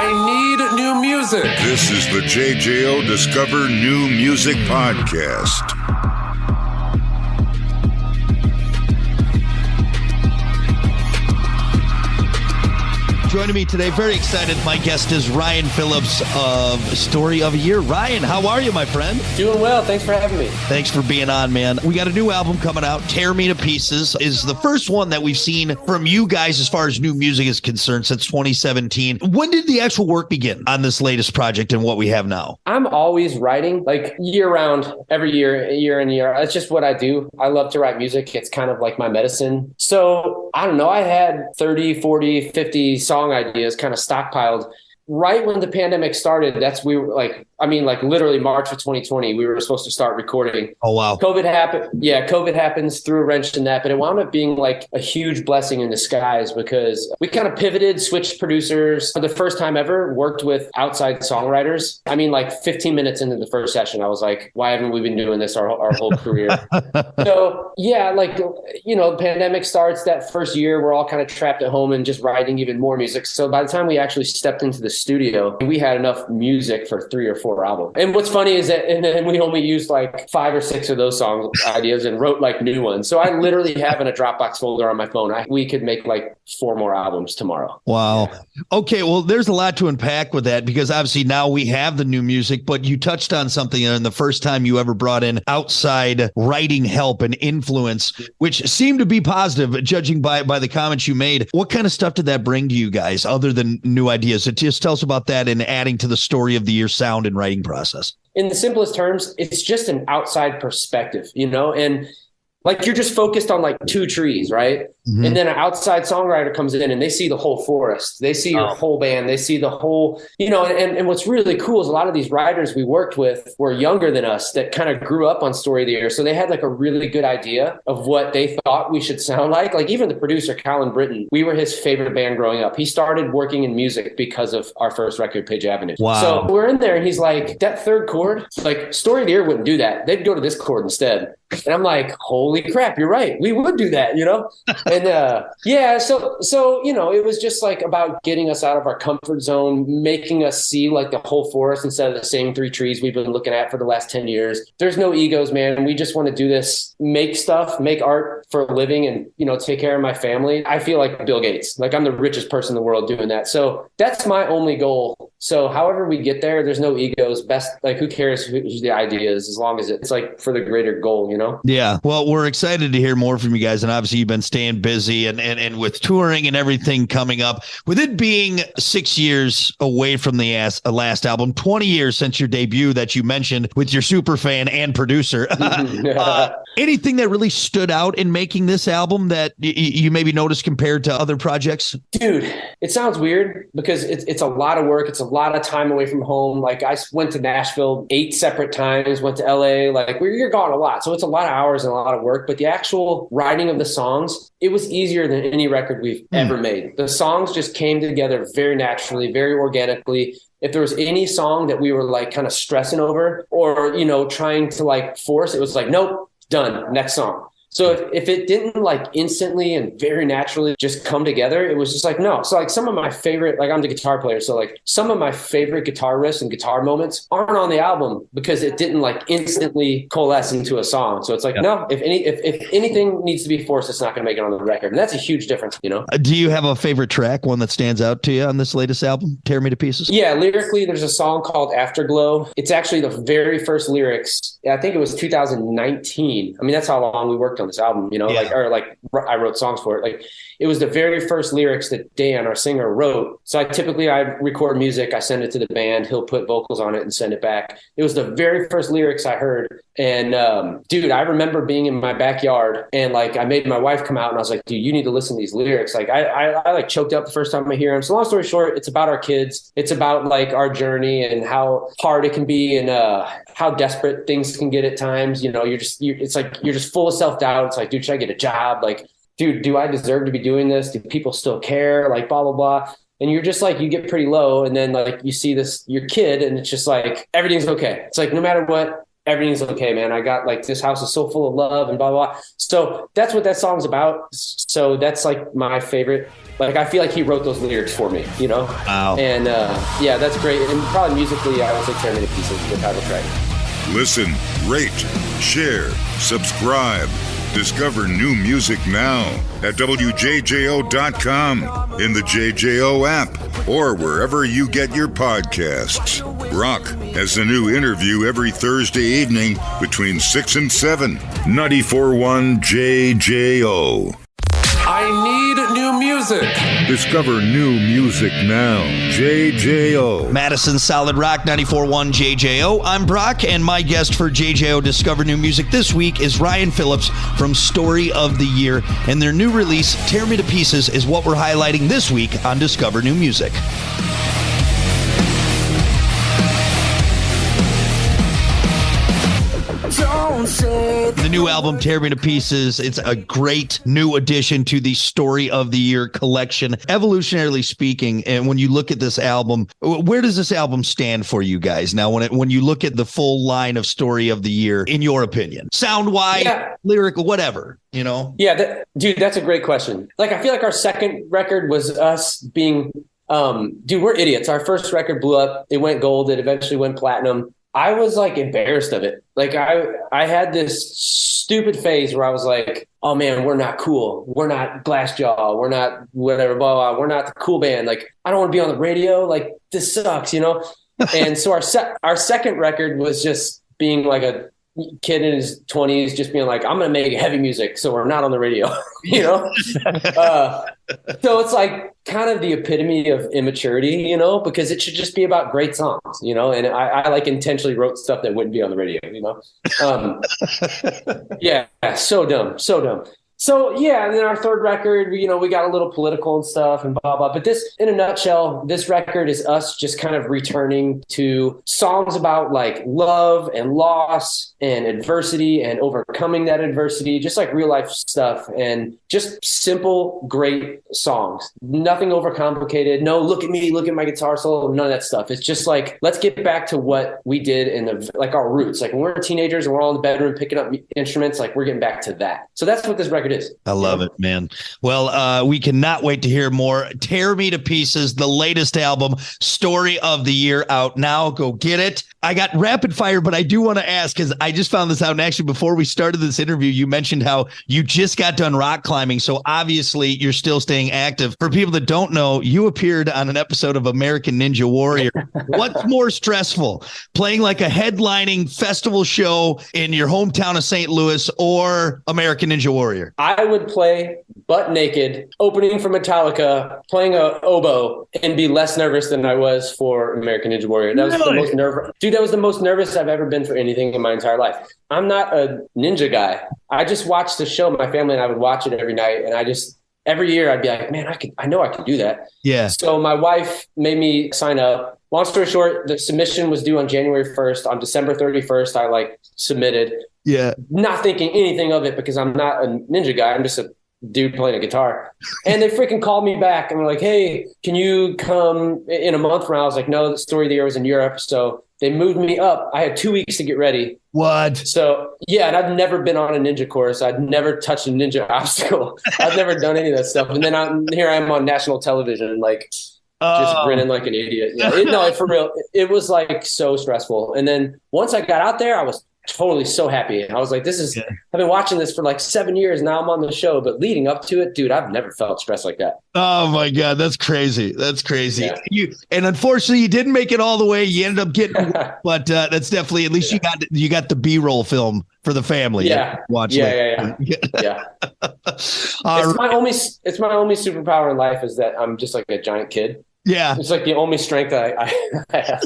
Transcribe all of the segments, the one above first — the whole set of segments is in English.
I need new music. This is the JJO Discover New Music Podcast. Joining me today, very excited. My guest is Ryan Phillips of Story of a Year. Ryan, how are you, my friend? Doing well. Thanks for having me. Thanks for being on, man. We got a new album coming out. Tear Me to Pieces is the first one that we've seen from you guys as far as new music is concerned since 2017. When did the actual work begin on this latest project and what we have now? I'm always writing, like year round, every year, year in, year out. That's just what I do. I love to write music. It's kind of like my medicine. So I don't know. I had 30, 40, 50 song ideas kind of stockpiled right when the pandemic started. Literally March of 2020, we were supposed to start recording. Oh, wow. COVID happened. Yeah, COVID happens, threw a wrench in that, but it wound up being like a huge blessing in disguise because we kind of pivoted, switched producers. For the first time ever, worked with outside songwriters. 15 minutes into the first session, I was like, why haven't we been doing this our whole career? So yeah, the pandemic starts that first year, we're all kind of trapped at home and just writing even more music. So by the time we actually stepped into the studio, we had enough music for 3 or 4 albums. And what's funny is that, and then we only used like 5 or 6 of those song ideas and wrote like new ones. So I literally have in a Dropbox folder on my phone, we could make like 4 more albums tomorrow. Wow. Yeah. Okay. Well, there's a lot to unpack with that because obviously now we have the new music, but you touched on something in the first time you ever brought in outside writing help and influence, which seemed to be positive judging by the comments you made. What kind of stuff did that bring to you guys other than new ideas? Just tell us about that and adding to the Story of the Year sound and writing process. In the simplest terms, it's just an outside perspective, and like you're just focused on like 2 trees, right? Mm-hmm. And then an outside songwriter comes in and they see the whole forest. They see your whole band. They see the whole, and what's really cool is a lot of these writers we worked with were younger than us that kind of grew up on Story of the Year. So they had like a really good idea of what they thought we should sound like. Like even the producer, Colin Britton, we were his favorite band growing up. He started working in music because of our first record, Page Avenue. Wow. So we're in there and he's like, that third chord, like Story of the Year wouldn't do that. They'd go to this chord instead. And I'm like, holy crap, you're right. We would do that, And so it was just like about getting us out of our comfort zone, making us see like the whole forest instead of the same 3 trees we've been looking at for the last 10 years. There's no egos, man. We just want to do this, make stuff, make art for a living and, take care of my family. I feel like Bill Gates, like I'm the richest person in the world doing that. So that's my only goal. So however we get there, there's no egos. Best, like who cares who the idea is as long as it's like for the greater goal, Yeah. Well, we're excited to hear more from you guys. And obviously you've been staying busy and with touring and everything coming up. With it being 6 years away from the last album, 20 years since your debut that you mentioned with your super fan and producer, anything that really stood out in making this album that you maybe noticed compared to other projects? Dude, it sounds weird because it's a lot of work. It's a lot of time away from home. Like I went to Nashville 8 separate times, went to LA, like you're gone a lot. So it's a lot of hours and a lot of work, but the actual writing of the songs, it was easier than any record we've ever made. The songs just came together very naturally, very organically. If there was any song that we were like kind of stressing over or, trying to like force, it was like, nope, done, next song. So if it didn't like instantly and very naturally just come together, it was just like, no. So like some of my favorite, like I'm the guitar player. So like some of my favorite guitar riffs and guitar moments aren't on the album because it didn't like instantly coalesce into a song. So it's like, no, if anything needs to be forced, it's not going to make it on the record. And that's a huge difference, Do you have a favorite track, one that stands out to you on this latest album, Tear Me to Pieces? Yeah, lyrically, there's a song called Afterglow. It's actually the very first lyrics. I think it was 2019. I mean, that's how long we worked on this album, I wrote songs for it. Like it was the very first lyrics that Dan, our singer, wrote. So I record music, I send it to the band, he'll put vocals on it and send it back. It was the very first lyrics I heard. And dude, I remember being in my backyard and like I made my wife come out and I was like, dude, you need to listen to these lyrics. Like I like choked up the first time I hear them. So long story short, it's about our kids. It's about like our journey and how hard it can be and how desperate things can get at times. It's like you're just full of self-doubt. It's like, dude, should I get a job? Like, dude, do I deserve to be doing this? Do people still care? Like blah, blah, blah. And you're just like, you get pretty low. And then like you see your kid and it's just like, everything's okay. It's like, no matter what, everything's okay, man. I got like, this house is so full of love and blah, blah, blah. So that's what that song's about. So that's like my favorite. Like, I feel like he wrote those lyrics for me, you know? Wow. And yeah, that's great. And probably musically, I would say Tear Me to Pieces, the title track. Listen, rate, share, subscribe. Discover new music now at WJJO.com, in the JJO app, or wherever you get your podcasts. Brock has a new interview every Thursday evening between 6 and 7. 94.1 JJO. I need new music. Discover new music now. JJO. Madison Solid Rock 94.1 JJO. I'm Brock, and my guest for JJO Discover New Music this week is Ryan Phillips from Story of the Year, and their new release, Tear Me to Pieces, is what we're highlighting this week on Discover New Music. The new album, Tear Me to Pieces, it's a great new addition to the Story of the Year collection. Evolutionarily speaking, and when you look at this album, where does this album stand for you guys now when you look at the full line of Story of the Year, in your opinion? Sound-wise, lyrical, whatever, you know? Yeah, dude, that's a great question. Like, I feel like our second record was us being, dude, we're idiots. Our first record blew up. It went gold. It eventually went platinum. I was like embarrassed of it. Like I had this stupid phase where I was like, oh man, we're not cool. We're not Glassjaw. We're not whatever, blah, blah. We're not the cool band. Like, I don't want to be on the radio. Like, this sucks, you know? And so our second record was just being like a kid in his 20s, just being like, I'm going to make heavy music, so we're not on the radio, you know? So it's like kind of the epitome of immaturity, you know, because it should just be about great songs, you know? And I like intentionally wrote stuff that wouldn't be on the radio, you know? Yeah, so dumb. So yeah, and then our third record, you know, we got a little political and stuff and blah, blah. But this, in a nutshell, this record is us just kind of returning to songs about like love and loss and adversity and overcoming that adversity, just like real life stuff, and just simple, great songs. Nothing overcomplicated. No, look at me, look at my guitar solo, none of that stuff. It's just like, let's get back to what we did in the, like, our roots. Like, when we're teenagers and we're all in the bedroom picking up instruments, like, we're getting back to that. So that's what this record is. I love it, man. Well, we cannot wait to hear more. Tear Me to Pieces, the latest album, Story of the Year, out now. Go get it. I got rapid fire, but I do want to ask, because I just found this out. And actually, before we started this interview, you mentioned how you just got done rock climbing. So obviously, you're still staying active. For people that don't know, you appeared on an episode of American Ninja Warrior. What's more stressful, playing like a headlining festival show in your hometown of St. Louis, or American Ninja Warrior? I would play butt naked, opening for Metallica, playing a oboe, and be less nervous than I was for American Ninja Warrior. That was the most Dude, that was the most nervous I've ever been for anything in my entire life. I'm not a ninja guy. I just watched the show. My family and I would watch it every night, and every year I'd be like, man, I know I could do that. Yeah. So my wife made me sign up. Long story short, the submission was due on January 1st. On December 31st, I submitted. Yeah. Not thinking anything of it, because I'm not a ninja guy. I'm just a dude playing a guitar. And they freaking called me back and were like, hey, can you come in a month from now? I was like, no, the Story of the Year was in Europe. So they moved me up. I had 2 weeks to get ready. What? So yeah, and I've never been on a ninja course. I'd never touched a ninja obstacle. I've never done any of that stuff. And then here I am on national television, just grinning like an idiot. Yeah, for real. It was so stressful. And then once I got out there, I was totally so happy. I was like, I've been watching this for 7 years. Now I'm on the show, but leading up to it, dude, I've never felt stressed like that. Oh my God. That's crazy. Yeah. And unfortunately you didn't make it all the way. You ended up getting, but that's definitely, at least you got the B-roll film for the family. Yeah. Watch. Yeah. It's my only superpower in life is that I'm just like a giant kid. Yeah. It's the only strength I have.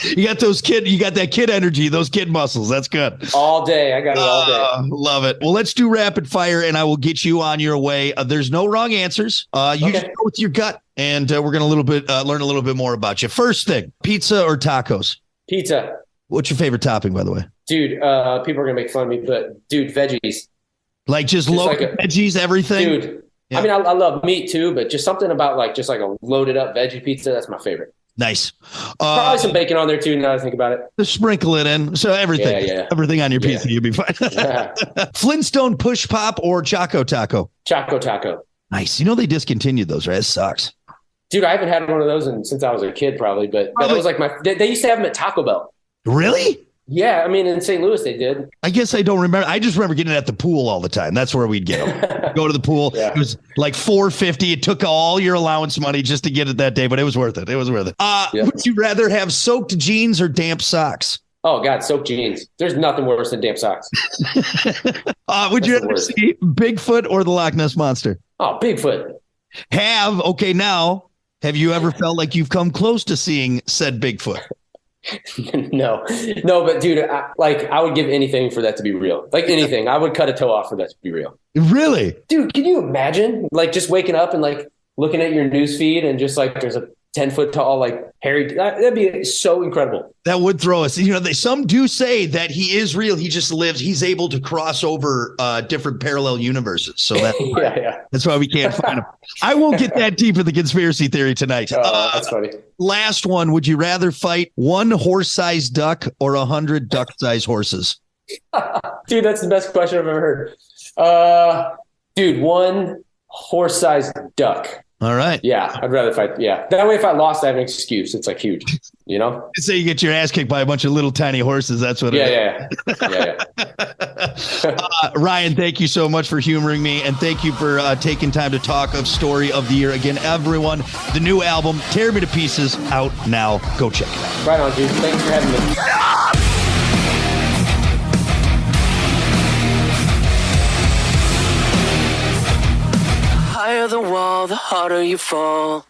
You got that kid energy, those kid muscles. That's good. All day. I got it all day. Love it. Well, let's do rapid fire and I will get you on your way. There's no wrong answers. You just go with your gut, and we're going to learn a little bit more about you. First thing, pizza or tacos? Pizza. What's your favorite topping, by the way? Dude, people are going to make fun of me, but dude, veggies. Just loaded veggies, everything? Dude. Yeah. I mean, I love meat too, but just something about just a loaded up veggie pizza. That's my favorite. Nice. Probably some bacon on there too. Now that I think about it, Just sprinkle it in. So everything on your pizza, you'll be fine. Flintstone push pop or Choco Taco? Choco Taco. Nice. You know, they discontinued those, right? It sucks. Dude, I haven't had one of those since I was a kid, probably. But that was like they used to have them at Taco Bell. Really? Yeah, I mean, in St. Louis they did. I guess I don't remember. I just remember getting it at the pool all the time. That's where we'd get them. Go to the pool. Yeah. It was like $4.50. It took all your allowance money just to get it that day, but it was worth it. It was worth it. Would you rather have soaked jeans or damp socks? Oh God, soaked jeans. There's nothing worse than damp socks. Would you rather see Bigfoot or the Loch Ness Monster? Oh, Bigfoot. Now, have you ever felt like you've come close to seeing said Bigfoot? No, but dude, I would give anything for that to be real. Like anything, I would cut a toe off for that to be real. Really? Dude, can you imagine like just waking up and like looking at your news feed and just like there's a 10-foot tall, like hairy, that'd be so incredible. That would throw us. You know, some do say that he is real. He just lives. He's able to cross over different parallel universes. So that's why we can't find him. I won't get that deep in the conspiracy theory tonight. That's funny. Last one. Would you rather fight one horse-sized duck or 100 duck-sized horses? Dude, that's the best question I've ever heard. Dude, one horse-sized duck. All right. Yeah, I'd rather fight. Yeah. That way, if I lost, I have an excuse. It's like huge, you know? Say you get your ass kicked by a bunch of little tiny horses. That's what it is. Ryan, thank you so much for humoring me. And thank you for taking time to talk of Story of the Year. Again, everyone, the new album, Tear Me to Pieces, out now. Go check it out. Right on, dude. Thanks for having me. The wall, the harder you fall.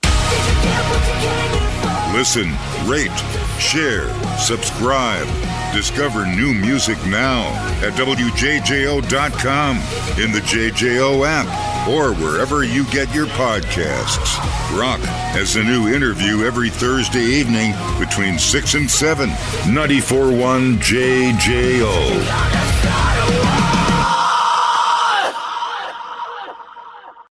Listen, rate, share, subscribe. Discover new music now at WJJO.com, in the JJO app, or wherever you get your podcasts. Rock has a new interview every Thursday evening between 6 and 7. 94.1 JJO.